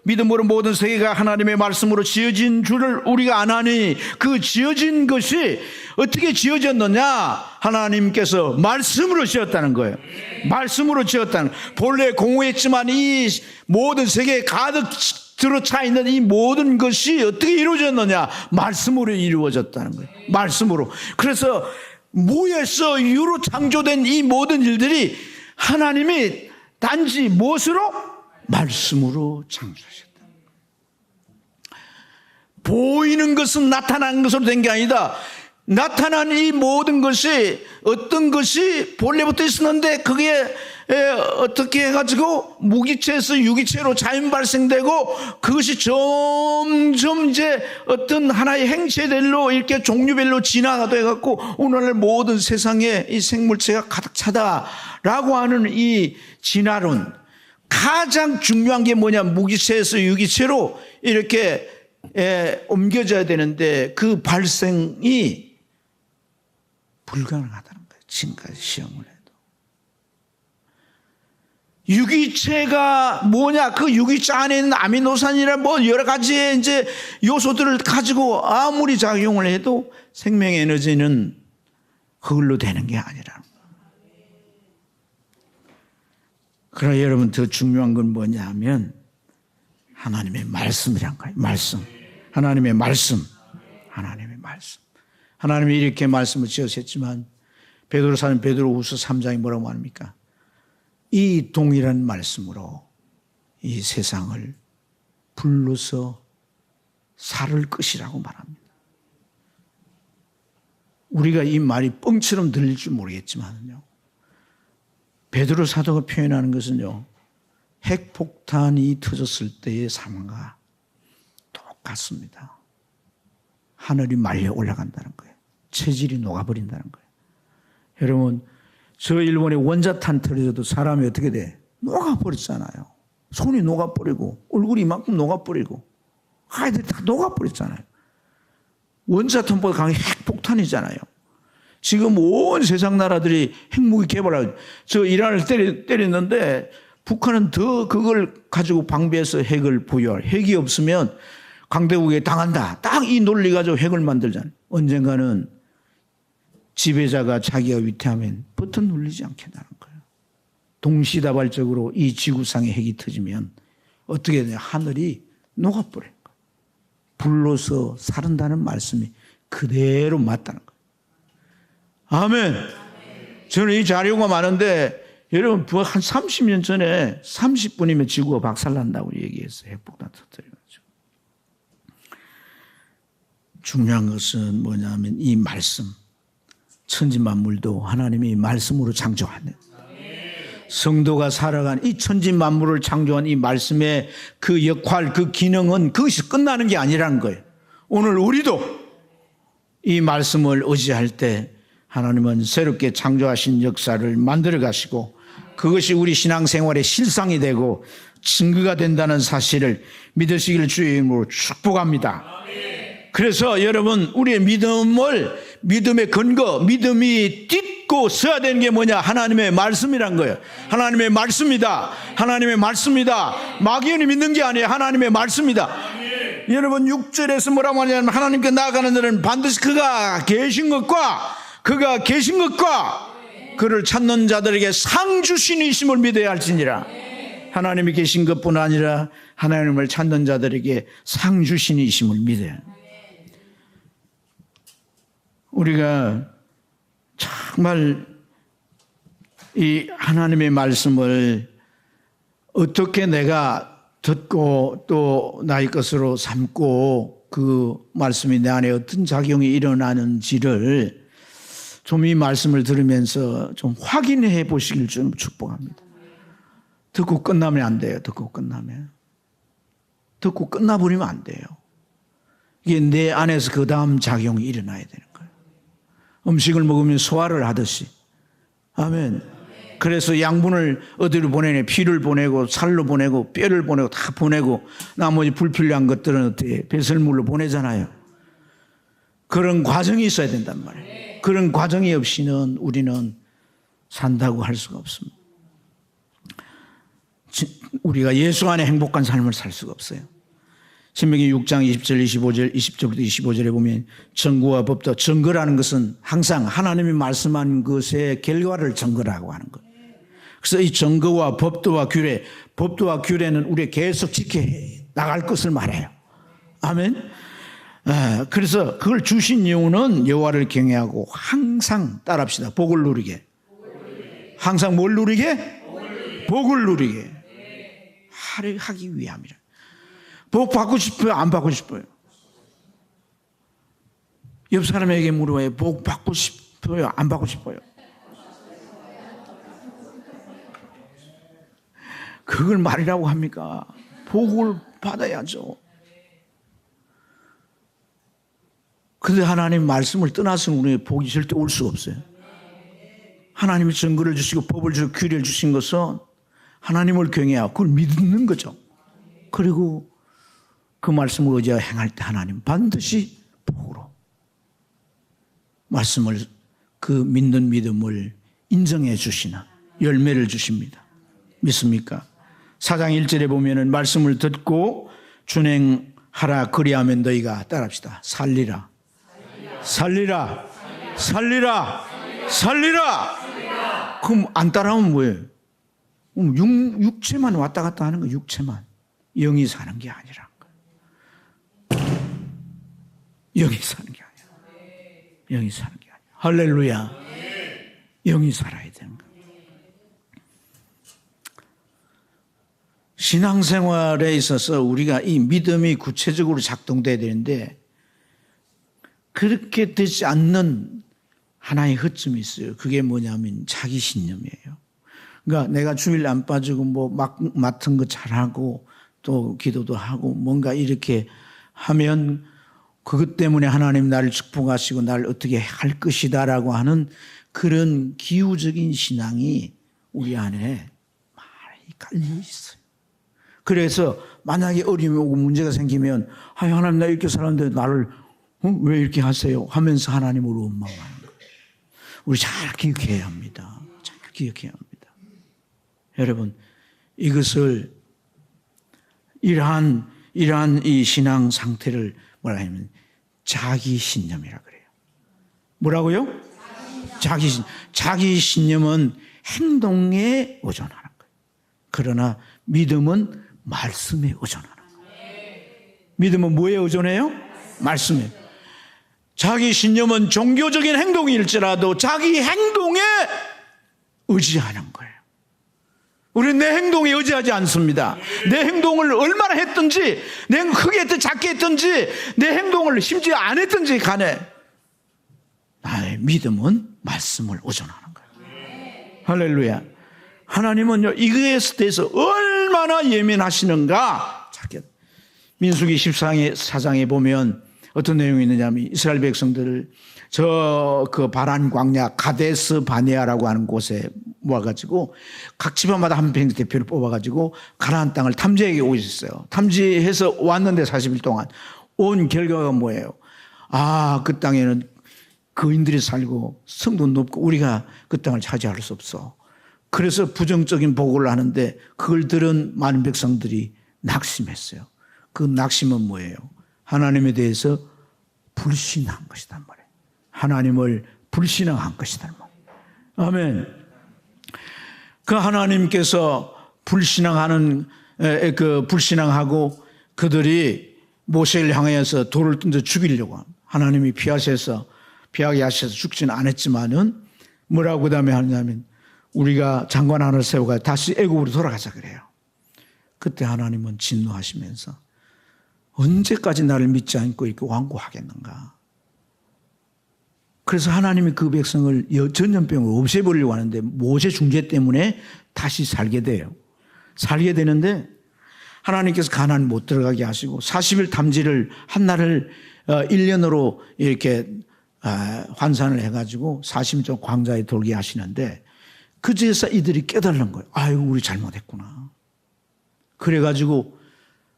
믿음으로 모든 세계가 하나님의 말씀으로 지어진 줄을 우리가 아나니 그 지어진 것이 어떻게 지어졌느냐? 하나님께서 말씀으로 지었다는 거예요. 말씀으로 지었다는 거예요. 본래 공허했지만 이 모든 세계에 가득 들어차 있는 이 모든 것이 어떻게 이루어졌느냐? 말씀으로 이루어졌다는 거예요. 말씀으로. 그래서 무에서 유로 창조된 이 모든 일들이 하나님이 단지 무엇으로? 말씀으로 창조하셨다. 보이는 것은 나타난 것으로 된 게 아니다. 나타난 이 모든 것이 어떤 것이 본래부터 있었는데 그게 어떻게 해가지고 무기체에서 유기체로 자연 발생되고 그것이 점점 이제 어떤 하나의 행체들로 이렇게 종류별로 진화가 돼갖고 오늘날 모든 세상에 이 생물체가 가득 차다라고 하는 이 진화론. 가장 중요한 게 뭐냐? 무기체에서 유기체로 이렇게 옮겨져야 되는데 그 발생이 불가능하다는 거예요. 지금까지 시험을 해도. 유기체가 뭐냐? 그 유기체 안에 있는 아미노산이나 뭐 여러 가지의 이제 요소들을 가지고 아무리 작용을 해도 생명 에너지는 그걸로 되는 게 아니라는 거예요. 그러나 여러분 더 중요한 건 뭐냐 하면 하나님의 말씀이란 거예요. 말씀. 하나님의 말씀. 하나님의 말씀. 하나님이 이렇게 말씀을 지으셨지만 베드로사는 베드로후서 3장이 뭐라고 합니까? 이 동일한 말씀으로 이 세상을 불러서 살을 것이라고 말합니다. 우리가 이 말이 뻥처럼 들릴 줄 모르겠지만요. 베드로 사도가 표현하는 것은요. 핵폭탄이 터졌을 때의 상황과 똑같습니다. 하늘이 말려 올라간다는 거예요. 체질이 녹아버린다는 거예요. 여러분, 저 일본에 원자탄 터져도 사람이 어떻게 돼? 녹아버렸잖아요. 손이 녹아버리고 얼굴이 이만큼 녹아버리고 아이들이 다 녹아버렸잖아요. 원자탄보다 강한 핵폭탄이잖아요. 지금 온 세상 나라들이 핵무기 개발하고, 저 이란을 때렸는데 북한은 더 그걸 가지고 방비해서 핵을 보유할. 핵이 없으면 강대국에 당한다. 딱 이 논리 가지고 핵을 만들잖아요. 언젠가는 지배자가 자기가 위태하면 버튼 눌리지 않게 나는 거예요. 동시다발적으로 이 지구상에 핵이 터지면 어떻게 되냐. 하늘이 녹아버려요. 불로서 사른다는 말씀이 그대로 맞다는 거예요. 아멘. 저는 이 자료가 많은데 여러분 한 30년 전에 30분이면 지구가 박살난다고 얘기했어요. 핵폭탄 터뜨려가지고. 중요한 것은 뭐냐면 이 말씀. 천지만물도 하나님이 말씀으로 창조하네. 성도가 살아간 이 천지만물을 창조한 이 말씀의 그 역할, 그 기능은 그것이 끝나는 게 아니라는 거예요. 오늘 우리도 이 말씀을 의지할 때 하나님은 새롭게 창조하신 역사를 만들어 가시고 그것이 우리 신앙생활의 실상이 되고 증거가 된다는 사실을 믿으시길 주의 이름으로 축복합니다. 그래서 여러분 우리의 믿음의 근거, 믿음이 딛고 서야 되는 게 뭐냐? 하나님의 말씀이란 거예요. 하나님의 말씀이다. 하나님의 말씀이다. 마귀인이 믿는 게 아니에요. 하나님의 말씀이다. 여러분 6절에서 뭐라고 하냐면 하나님께 나아가는 자는 반드시 그가 계신 것과 그를 찾는 자들에게 상 주신 이심을 믿어야 할지니라. 하나님이 계신 것뿐 아니라 하나님을 찾는 자들에게 상 주신 이심을 믿어야 합니다. 우리가 정말 이 하나님의 말씀을 어떻게 내가 듣고 또 나의 것으로 삼고 그 말씀이 내 안에 어떤 작용이 일어나는지를 좀 이 말씀을 들으면서 좀 확인해 보시길 좀 축복합니다. 듣고 끝나면 안 돼요. 듣고 끝나버리면 안 돼요. 이게 내 안에서 그 다음 작용이 일어나야 되는 거예요. 음식을 먹으면 소화를 하듯이. 아멘. 그래서 양분을 어디로 보내냐. 피를 보내고 살로 보내고 뼈를 보내고 다 보내고 나머지 불필요한 것들은 어떻게 배설물로 보내잖아요. 그런 과정이 있어야 된단 말이에요. 그런 과정이 없이는 우리는 산다고 할 수가 없습니다. 우리가 예수 안에 행복한 삶을 살 수가 없어요. 신명기 6장 20절 20절부터 25절에 보면 증거와 법도, 증거라는 것은 항상 하나님이 말씀한 것의 결과를 증거라고 하는 거예요. 그래서 이 증거와 법도와 규례, 법도와 규례는 우리가 계속 지켜 나갈 것을 말해요. 아멘. 그래서 그걸 주신 이유는 여호와를 경외하고 항상 따라합시다. 복을 누리게. 항상 뭘 누리게? 복을 누리게. 하기 위함이라. 복 받고 싶어요? 안 받고 싶어요? 옆 사람에게 물어봐요. 복 받고 싶어요? 안 받고 싶어요? 그걸 말이라고 합니까? 복을 받아야죠. 그런데 하나님 말씀을 떠나서는 우리의 복이 절대 올 수가 없어요. 하나님이 증거를 주시고 법을 주시고 규례를 주신 것은 하나님을 경외하고 그걸 믿는 거죠. 그리고 그 말씀을 의지하여 행할 때 하나님 반드시 복으로 말씀을 그 믿는 믿음을 인정해 주시는 열매를 주십니다. 믿습니까? 4장 1절에 보면은 말씀을 듣고 준행하라 그리하면 너희가 따라합시다. 살리라. 살리라. 살리라. 살리라. 그럼 안 따라하면 뭐예요? 육체만 왔다 갔다 하는 거, 육체만. 영이 사는 게 아니라. 영이 사는 게 아니라. 영이 사는 게 아니라. 할렐루야. 영이 살아야 되는 거예요. 신앙생활에 있어서 우리가 이 믿음이 구체적으로 작동돼야 되는데 그렇게 되지 않는 하나의 허점이 있어요. 그게 뭐냐면 자기 신념이에요. 그러니까 내가 주일 안 빠지고 뭐 맡은 거 잘하고 또 기도도 하고 뭔가 이렇게 하면 그것 때문에 하나님 나를 축복하시고 나를 어떻게 할 것이다라고 하는 그런 기우적인 신앙이 우리 안에 많이 깔려 있어요. 그래서 만약에 어려움이 오고 문제가 생기면 하나님 나 이렇게 살았는데 나를 왜 이렇게 하세요? 하면서 하나님으로 원망하는 거예요. 우리 잘 기억해야 합니다. 잘 기억해야 합니다. 여러분, 이것을 이러한 이 신앙 상태를 뭐라 하냐면 자기 신념이라 그래요. 뭐라고요? 자기 신념은 행동에 의존하는 거예요. 그러나 믿음은 말씀에 의존하는 거예요. 믿음은 뭐에 의존해요? 말씀에. 자기 신념은 종교적인 행동일지라도 자기 행동에 의지하는 거예요. 우리는 내 행동에 의지하지 않습니다. 내 행동을 얼마나 했든지, 내가 크게 했든지 작게 했든지, 내 행동을 심지어 안 했든지 간에 나의 믿음은 말씀을 의존하는 거예요. 할렐루야. 하나님은요, 이거에 대해서 얼마나 예민하시는가. 민수기 14장에 보면 어떤 내용이 있느냐면 이스라엘 백성들을 그 바란 광야 가데스 바네아라고 하는 곳에 모아가지고 각 집안마다 한 명 대표를 뽑아가지고 가나안 땅을 탐지하게 오셨어요. 탐지해서 왔는데 40일 동안 온 결과가 뭐예요? 그 땅에는 거인들이 살고 성도 높고 우리가 그 땅을 차지할 수 없어. 그래서 부정적인 보고를 하는데 그걸 들은 많은 백성들이 낙심했어요. 그 낙심은 뭐예요? 하나님에 대해서 불신한 것이단 말이에요. 하나님을 불신앙한 것이단 말이에요. 아멘. 그 하나님께서 불신앙하고 그들이 모세를 향해서 돌을 던져 죽이려고 하나님이 피하게 하셔서 죽지는 않았지만은 뭐라고 그다음에 하냐면 우리가 장관 하나를 세우고 다시 애굽으로 돌아가자 그래요. 그때 하나님은 진노하시면서 언제까지 나를 믿지 않고 이렇게 완고하겠는가. 그래서 하나님이 그 백성을 전염병을 없애버리려고 하는데 모세 중재 때문에 다시 살게 돼요. 살게 되는데 하나님께서 가나안 못 들어가게 하시고 40일 탐지를 한 날을 1년으로 이렇게 환산을 해가지고 40일 동안 광야에 돌게 하시는데 그제서 이들이 깨달은 거예요. 아이고 우리 잘못했구나. 그래가지고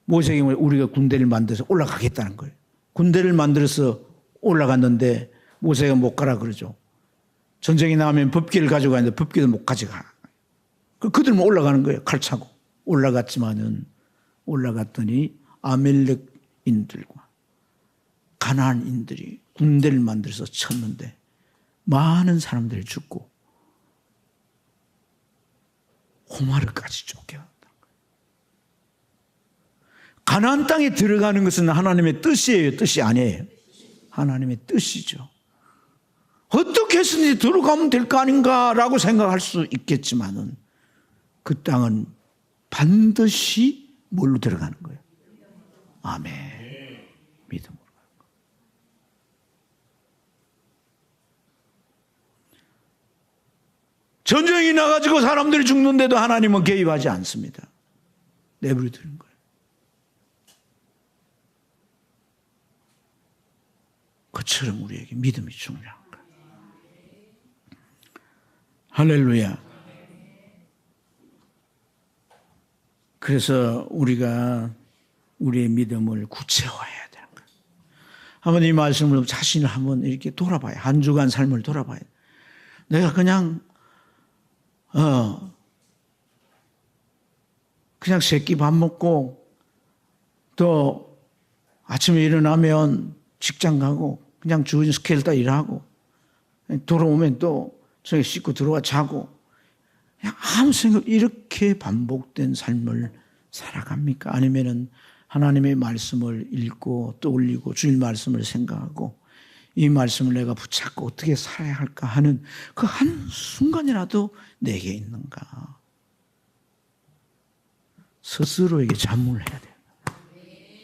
모세에게 우리가 군대를 만들어서 올라가겠다는 거예요. 군대를 만들어서 올라갔는데 모세가 못 가라 그러죠. 전쟁이 나면 법궤를 가지고 가는데 법궤도 못 가져가. 그들만 올라가는 거예요. 칼 차고. 올라갔더니 아멜렉인들과 가나안인들이 군대를 만들어서 쳤는데 많은 사람들이 죽고 호마르까지 쫓겨났다. 가나안 땅에 들어가는 것은 하나님의 뜻이에요? 뜻이 아니에요? 하나님의 뜻이죠. 어떻게 해서든지 들어가면 될 거 아닌가라고 생각할 수 있겠지만은 그 땅은 반드시 뭘로 들어가는 거예요? 아멘. 믿음으로. 전쟁이 나가지고 사람들이 죽는데도 하나님은 개입하지 않습니다. 내버려 두는 거예요. 그처럼 우리에게 믿음이 중요한 거예요. 할렐루야. 그래서 우리가 우리의 믿음을 구체화해야 되는 거예요. 한번 이 말씀을 자신을 한번 이렇게 돌아봐요. 한 주간 삶을 돌아봐요. 내가 그냥 새끼 밥 먹고 또 아침에 일어나면 직장 가고 그냥 주어진 스케일 다 일하고 돌아오면 또 저기 씻고 들어와 자고 그냥 아무 생각 이렇게 반복된 삶을 살아갑니까? 아니면은 하나님의 말씀을 읽고 떠올리고 주일 말씀을 생각하고 이 말씀을 내가 붙잡고 어떻게 살아야 할까 하는 그 한순간이라도 내게 있는가? 스스로에게 자문을 해야 돼요.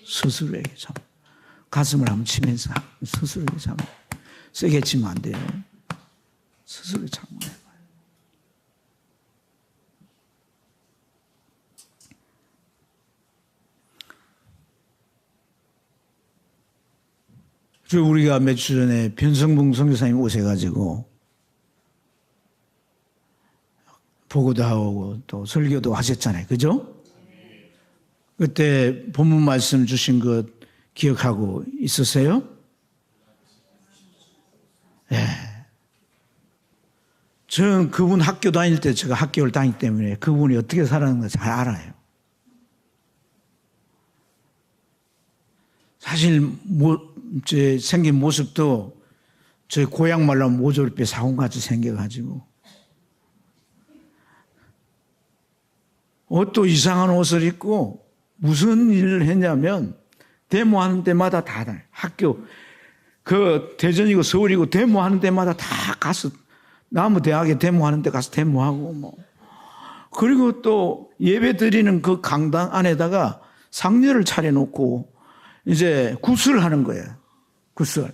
스스로에게 자문. 가슴을 한번 치면서 스스로에게 자문. 세게 치면 안 돼요. 스스로에게 자문해봐요. 우리가 며칠 전에 변성봉 선교사님 오셔가지고 보고도 하고 또 설교도 하셨잖아요. 그죠? 그때 본문 말씀 주신 것 기억하고 있으세요? 네. 저는 그분 학교 다닐 때 제가 학교를 다니기 때문에 그분이 어떻게 살았는지 잘 알아요. 사실 제 생긴 모습도 저희 고향 말로 하면 모조리뼈 사원같이 생겨가지고 옷도 이상한 옷을 입고 무슨 일을 했냐면 데모하는 때마다 다 학교 그 대전이고 서울이고 데모하는 때마다 다 가서 남부 대학에 데모하는 데 가서 데모하고 뭐 그리고 또 예배 드리는 그 강당 안에다가 상렬을 차려놓고 이제 구슬을 하는 거예요. 구슬.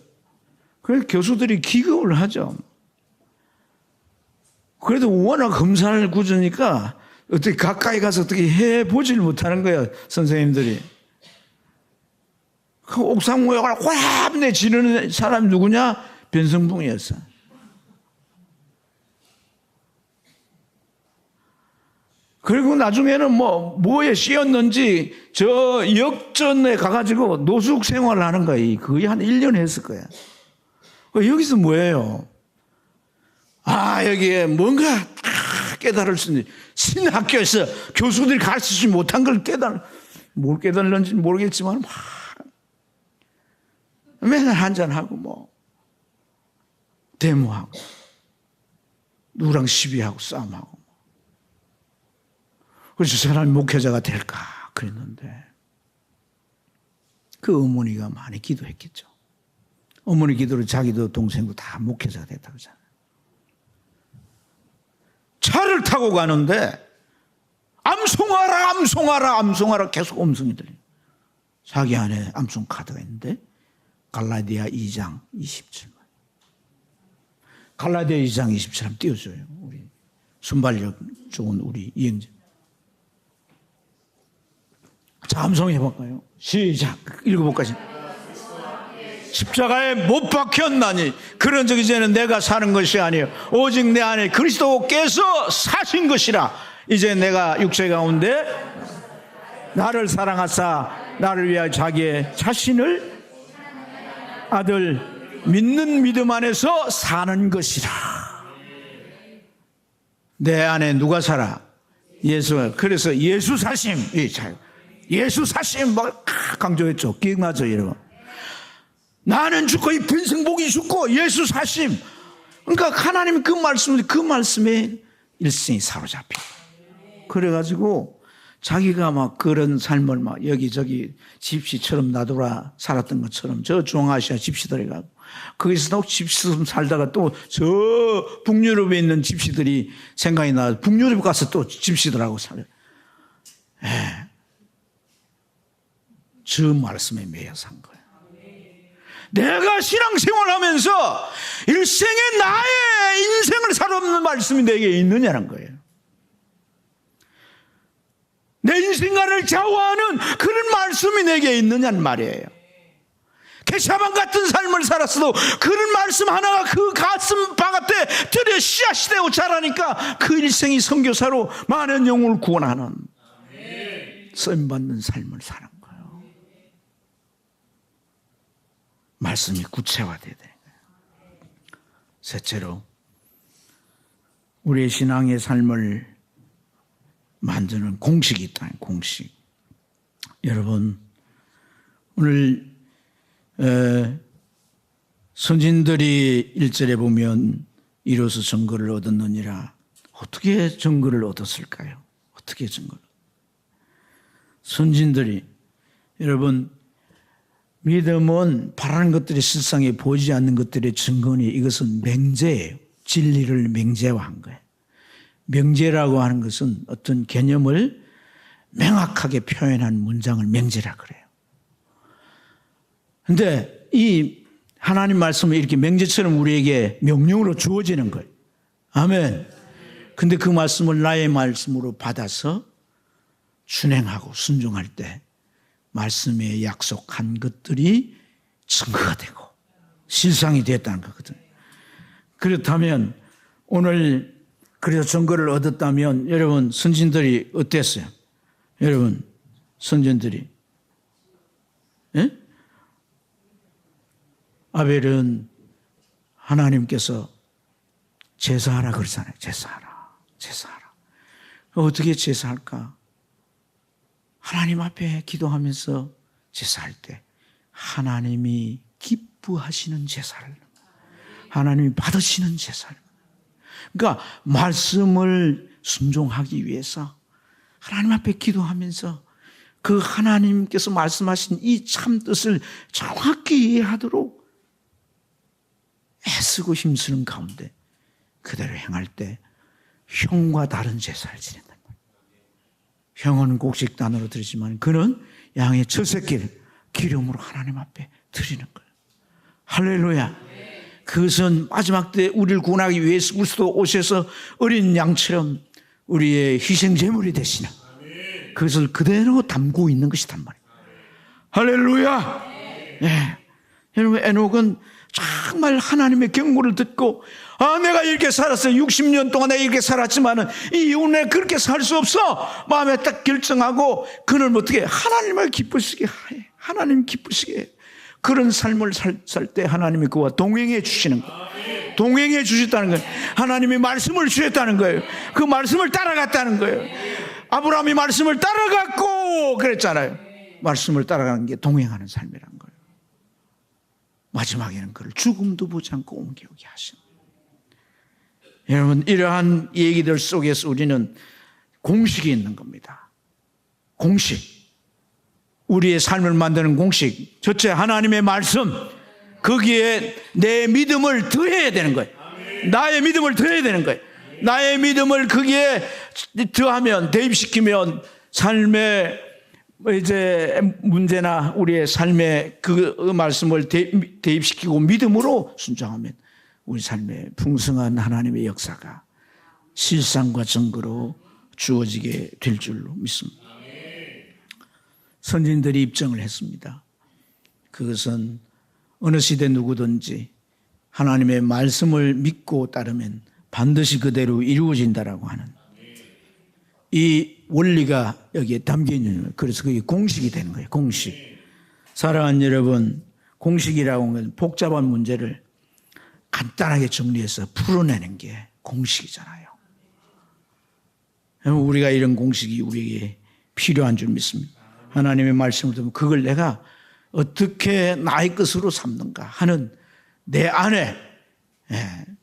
그래서 교수들이 기겁을 하죠. 그래도 워낙 검사를 굳으니까 어떻게 가까이 가서 어떻게 해보질 못하는 거예요. 선생님들이. 그 옥상 모양을 확 내지르는 사람이 누구냐? 변성봉이었어. 그리고 나중에는 뭐에 씌었는지 저 역전에 가가지고 노숙 생활을 하는 거예요. 거의 한 1년 했을 거야. 여기서 뭐예요? 여기에 뭔가 깨달을 수 있는 신학교에서 교수들이 가르치지 못한 걸 뭘 깨달는지 모르겠지만 막 맨날 한잔하고 데모하고 누구랑 시비하고 싸움하고 그래서 저 사람이 목회자가 될까 그랬는데 그 어머니가 많이 기도했겠죠. 어머니 기도로 자기도 동생도 다 목회자가 됐다고 그러잖아요. 차를 타고 가는데 암송하라 암송하라 암송하라 계속 음성이 들려요. 자기 안에 암송 카드가 있는데 갈라디아 2장 27번. 갈라디아 2장 27번 띄워줘요. 우리 순발력 좋은 우리 이영재. 자, 암송해 볼까요? 시작. 읽어볼까요? 십자가에 못 박혔나니 그런 적이 이제는 내가 사는 것이 아니요 오직 내 안에 그리스도께서 사신 것이라. 이제 내가 육체 가운데 나를 사랑하사 나를 위하여 자기의 자신을 아들 믿는 믿음 안에서 사는 것이라. 내 안에 누가 살아? 예수. 그래서 예수 사심. 예수 사심 강조했죠. 기억나죠 여러분? 나는 죽고 이 변성복이 죽고 예수 사심. 그러니까 하나님이 그 말씀에 일생이 사로잡혀. 그래가지고 자기가 막 그런 삶을 막 여기저기 집시처럼 나돌아 살았던 것처럼 저 중앙아시아 집시들에 가고 거기서 또 집시 살다가 또 저 북유럽에 있는 집시들이 생각이 나서 북유럽 가서 또 집시들하고 살아요. 저 말씀에 매여 산 거예요. 내가 신앙생활 하면서 일생의 나의 인생을 살아오는 말씀이 내게 있느냐는 거예요. 내 인생관을 좌우하는 그런 말씀이 내게 있느냐는 말이에요. 개샤방 같은 삶을 살았어도 그런 말씀 하나가 그 가슴 바깥에 들여 씨앗이 되고 자라니까 그 일생이 선교사로 많은 영혼을 구원하는 쓰임받는 삶을 사는 거예요. 말씀이 구체화돼야 돼요. 셋째로 우리의 신앙의 삶을 만드는 공식이 있다. 공식. 여러분 오늘 선진들이 1절에 보면 이로써 증거를 얻었느니라. 어떻게 증거를 얻었을까요? 어떻게 증거를? 선진들이 여러분 믿음은 바라는 것들이 실상에 보이지 않는 것들의 증거니 이것은 맹제예요. 진리를 맹제화한 거예요. 명제라고 하는 것은 어떤 개념을 명확하게 표현한 문장을 명제라 그래요. 그런데 이 하나님 말씀은 이렇게 명제처럼 우리에게 명령으로 주어지는 거예요. 아멘. 근데 그 말씀을 나의 말씀으로 받아서 준행하고 순종할 때 말씀에 약속한 것들이 증거가 되고 실상이 됐다는 거거든요. 그렇다면 오늘 그래서 증거를 얻었다면 여러분 선진들이 어땠어요? 여러분 선진들이 아벨은 하나님께서 제사하라 그러잖아요. 제사하라. 어떻게 제사할까? 하나님 앞에 기도하면서 제사할 때 하나님이 기뻐하시는 제사를, 하나님이 받으시는 제사를, 그러니까 말씀을 순종하기 위해서 하나님 앞에 기도하면서 그 하나님께서 말씀하신 이 참 뜻을 정확히 이해하도록 애쓰고 힘쓰는 가운데 그대로 행할 때 형과 다른 제사를 지낸단 말이에요. 형은 곡식단으로 드리지만 그는 양의 첫 새끼를 기름으로 하나님 앞에 드리는 거예요. 할렐루야. 그것은 마지막 때 우리를 구원하기 위해서 그리스도 오셔서 어린 양처럼 우리의 희생제물이 되시는 그것을 그대로 담고 있는 것이단 말이에요. 할렐루야. 네. 여러분, 에녹은 정말 하나님의 경고를 듣고 내가 이렇게 살았어요. 60년 동안 내가 이렇게 살았지만은 이 이후에 그렇게 살 수 없어. 마음에 딱 결정하고 그는 어떻게 하나님을 기쁘시게 해. 하나님 기쁘시게 해. 그런 삶을 살 때 하나님이 그와 동행해 주시는 거예요. 동행해 주셨다는 거예요. 하나님이 말씀을 주셨다는 거예요. 그 말씀을 따라갔다는 거예요. 아브라함이 말씀을 따라갔고 그랬잖아요. 말씀을 따라가는 게 동행하는 삶이란 거예요. 마지막에는 그를 죽음도 보지 않고 옮겨오게 하신 거예요. 여러분, 이러한 얘기들 속에서 우리는 공식이 있는 겁니다. 공식. 우리의 삶을 만드는 공식. 첫째, 하나님의 말씀. 거기에 내 믿음을 더해야 되는 거예요. 나의 믿음을 더해야 되는 거예요. 나의 믿음을 거기에 더하면, 대입시키면 삶의 이제 문제나 우리의 삶의 그 말씀을 대입시키고 믿음으로 순종하면 우리 삶에 풍성한 하나님의 역사가 실상과 증거로 주어지게 될 줄로 믿습니다. 선진들이 입증을 했습니다. 그것은 어느 시대 누구든지 하나님의 말씀을 믿고 따르면 반드시 그대로 이루어진다라고 하는 이 원리가 여기에 담겨 있는 거예요. 그래서 그게 공식이 되는 거예요. 공식. 사랑하는 여러분, 공식이라고 하는 건 복잡한 문제를 간단하게 정리해서 풀어내는 게 공식이잖아요. 우리가 이런 공식이 우리에게 필요한 줄 믿습니다. 하나님의 말씀을 듣면 그걸 내가 어떻게 나의 것으로 삼는가 하는 내 안에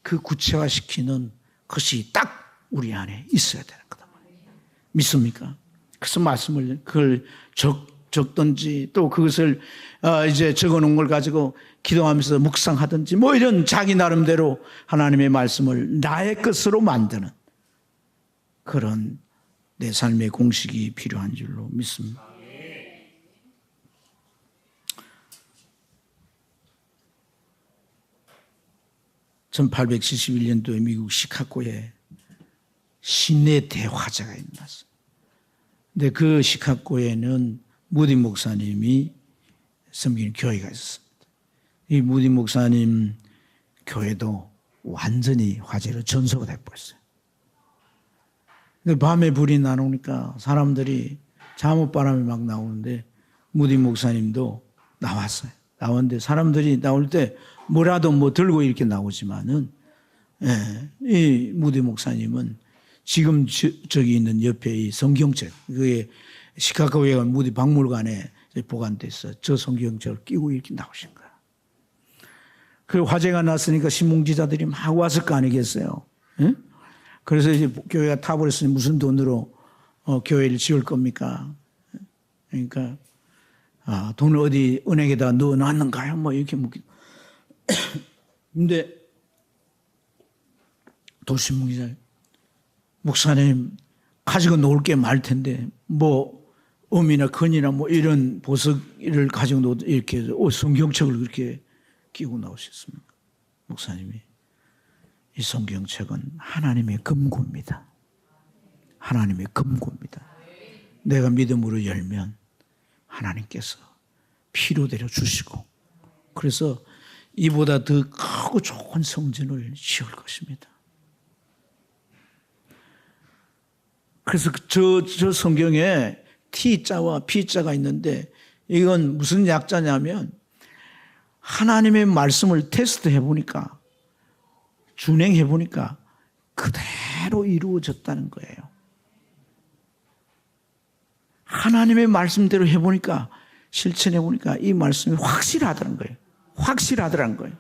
그 구체화시키는 것이 딱 우리 안에 있어야 되는 거다. 믿습니까? 그래서 말씀을 그걸 적든지 또 그것을 이제 적어놓은 걸 가지고 기도하면서 묵상하든지 뭐 이런 자기 나름대로 하나님의 말씀을 나의 것으로 만드는 그런 내 삶의 공식이 필요한 줄로 믿습니다. 1871년도에 미국 시카고에 신의 대화제가 일어났어요. 근데 그 시카고에는 무디 목사님이 섬기는 교회가 있었습니다. 이 무디 목사님 교회도 완전히 화재로 전소가 돼버렸어요. 근데 밤에 불이 나오니까 사람들이 잠옷바람이 막 나오는데 무디 목사님도 나왔어요. 나왔는데 사람들이 나올 때 뭐라도 뭐 들고 이렇게 나오지만은 이 무디 목사님은 지금 저기 있는 옆에 이 성경책, 그게 시카고에 간 무디 박물관에 보관돼서 저 성경책을 끼고 이렇게 나오신 거야. 그 화재가 났으니까 신문기자들이 막 왔을 거 아니겠어요? 예? 그래서 이제 교회가 타버렸으니 무슨 돈으로 교회를 지을 겁니까? 그러니까 돈을 어디 은행에다 넣어놨는가요? 뭐 이렇게 묻기. 근데 도신문기자 목사님 가지고 놓을 게 많을 텐데 뭐 음이나 건이나 뭐 이런 보석을 가지고 놓 이렇게 성경책을 그렇게 끼고 나오셨습니까? 목사님이 이 성경책은 하나님의 금고입니다. 하나님의 금고입니다. 내가 믿음으로 열면 하나님께서 필요대로 주시고 그래서 이보다 더 크고 좋은 성전을 지을 것입니다. 그래서 저 성경에 T자와 P자가 있는데 이건 무슨 약자냐면 하나님의 말씀을 테스트해 보니까 준행해 보니까 그대로 이루어졌다는 거예요. 하나님의 말씀대로 해보니까, 실천해보니까 이 말씀이 확실하다는 거예요. 확실하더라는 거예요.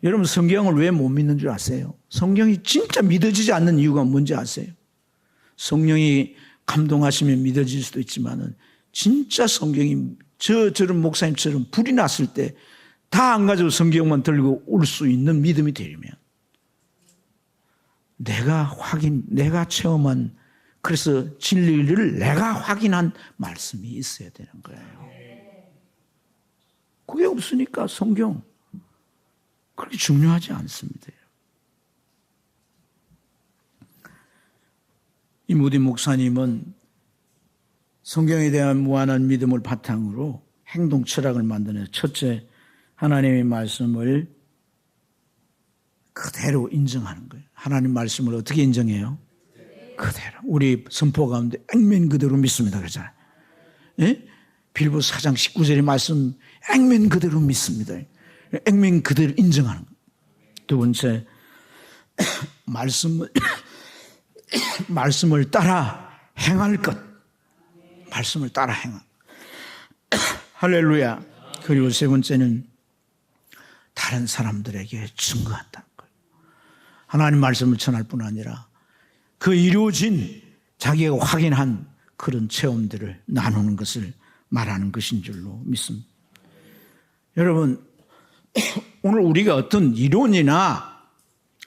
여러분, 성경을 왜 못 믿는 줄 아세요? 성경이 진짜 믿어지지 않는 이유가 뭔지 아세요? 성령이 감동하시면 믿어질 수도 있지만은, 진짜 성경이 저런 목사님처럼 불이 났을 때 다 안 가지고 성경만 들고 올 수 있는 믿음이 되려면, 내가 체험한, 그래서 진리를 내가 확인한 말씀이 있어야 되는 거예요. 그게 없으니까 성경 그렇게 중요하지 않습니다. 이 무디 목사님은 성경에 대한 무한한 믿음을 바탕으로 행동 철학을 만드는, 첫째, 하나님의 말씀을 그대로 인정하는 거예요. 하나님 말씀을 어떻게 인정해요? 그대로. 우리 선포 가운데 액면 그대로 믿습니다 그러잖아요. 예? 빌보 4장 19절의 말씀 액면 그대로 믿습니다. 액면 그대로 인정하는 거예요. 두 번째, 말씀을 따라 행할 것. 말씀을 따라 행할. 할렐루야. 그리고 세 번째는 다른 사람들에게 증거한다는 거예요. 하나님 말씀을 전할 뿐 아니라 그 이루어진 자기가 확인한 그런 체험들을 나누는 것을 말하는 것인 줄로 믿습니다. 여러분, 오늘 우리가 어떤 이론이나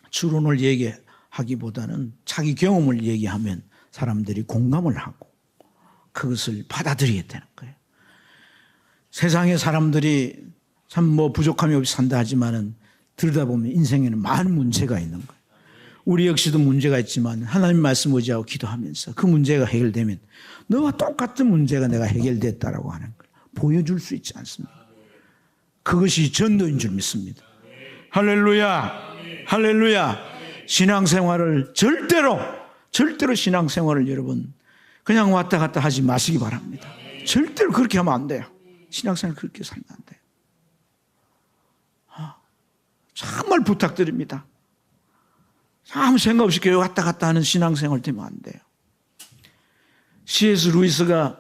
추론을 얘기하기보다는 자기 경험을 얘기하면 사람들이 공감을 하고 그것을 받아들이게 되는 거예요. 세상의 사람들이 참 부족함이 없이 산다 하지만은 들여다보면 인생에는 많은 문제가 있는 거예요. 우리 역시도 문제가 있지만 하나님 말씀 의지하고 기도하면서 그 문제가 해결되면 너와 똑같은 문제가 내가 해결됐다라고 하는 걸 보여줄 수 있지 않습니까? 그것이 전도인 줄 믿습니다. 할렐루야. 할렐루야. 신앙생활을 절대로 신앙생활을 여러분 그냥 왔다 갔다 하지 마시기 바랍니다. 절대로 그렇게 하면 안 돼요. 신앙생활 그렇게 살면 안 돼요. 정말 부탁드립니다. 아무 생각 없이 교회 왔다 갔다 하는 신앙생활 되면 안 돼요. C.S. 루이스가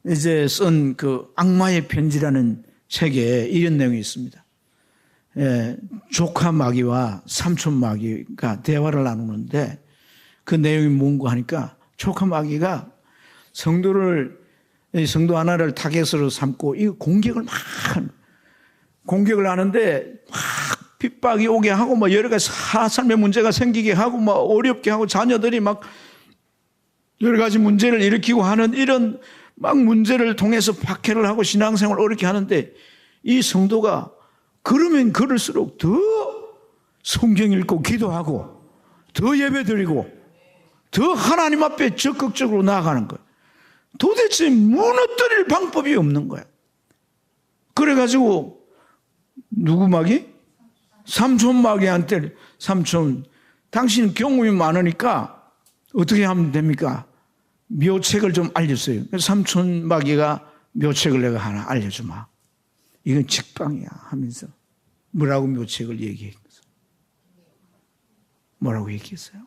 이제 쓴 악마의 편지라는 책에 이런 내용이 있습니다. 조카 마귀와 삼촌 마귀가 대화를 나누는데 그 내용이 뭔가 하니까 조카 마귀가 성도 하나를 타겟으로 삼고 이 공격을 하는데 막 핍박이 오게 하고 여러 가지 삶의 문제가 생기게 하고 어렵게 하고 자녀들이 여러 가지 문제를 일으키고 하는 이런 문제를 통해서 박해를 하고 신앙생활을 어렵게 하는데 이 성도가 그러면 그럴수록 더 성경 읽고 기도하고 더 예배드리고 더 하나님 앞에 적극적으로 나아가는 거예요. 도대체 무너뜨릴 방법이 없는 거야. 그래가지고 누구 마귀? 삼촌 마귀한테 삼촌 당신은 경험이 많으니까 어떻게 하면 됩니까? 묘책을 좀 알려주세요. 그래서 삼촌 마귀가 묘책을 내가 하나 알려주마. 이건 직방이야 하면서 뭐라고 묘책을 얘기했어요? 뭐라고 얘기했어요?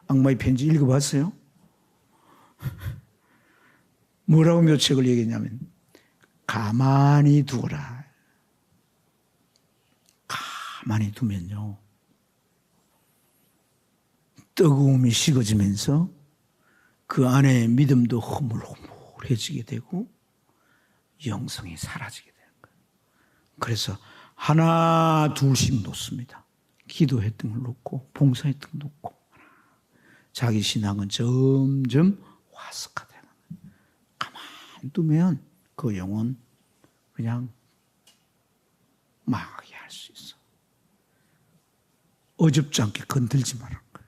악마의 편지 읽어봤어요? 뭐라고 묘책을 얘기했냐면 가만히 두어라. 가만히 두면요 뜨거움이 식어지면서 그 안에 믿음도 허물허물해지게 되고 영성이 사라지게 되는 거예요. 그래서 하나 둘씩 놓습니다. 기도했던 걸 놓고 봉사했던 걸 놓고 자기 신앙은 점점 화석화되는 거예요. 가만히 두면 그 영혼 그냥 망하게 할 수 있어. 어줍지 않게 건들지 말라는 거예요.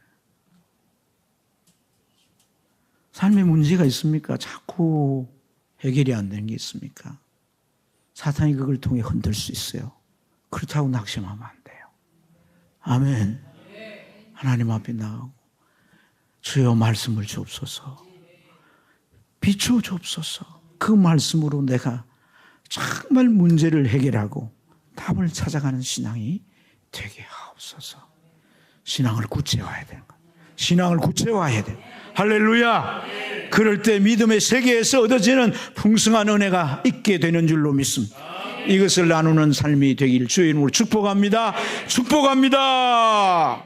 삶에 문제가 있습니까? 자꾸 해결이 안 되는 게 있습니까? 사탄이 그걸 통해 흔들 수 있어요. 그렇다고 낙심하면 안 돼요. 아멘. 하나님 앞에 나가고 주여 말씀을 주옵소서. 비추어 주옵소서. 그 말씀으로 내가 정말 문제를 해결하고 답을 찾아가는 신앙이 되게 하옵소서. 신앙을 구체화해야 되는 거예요. 신앙을 구체화해야 돼요. 할렐루야. 그럴 때 믿음의 세계에서 얻어지는 풍성한 은혜가 있게 되는 줄로 믿습니다. 이것을 나누는 삶이 되길 주의 이름으로 축복합니다. 축복합니다.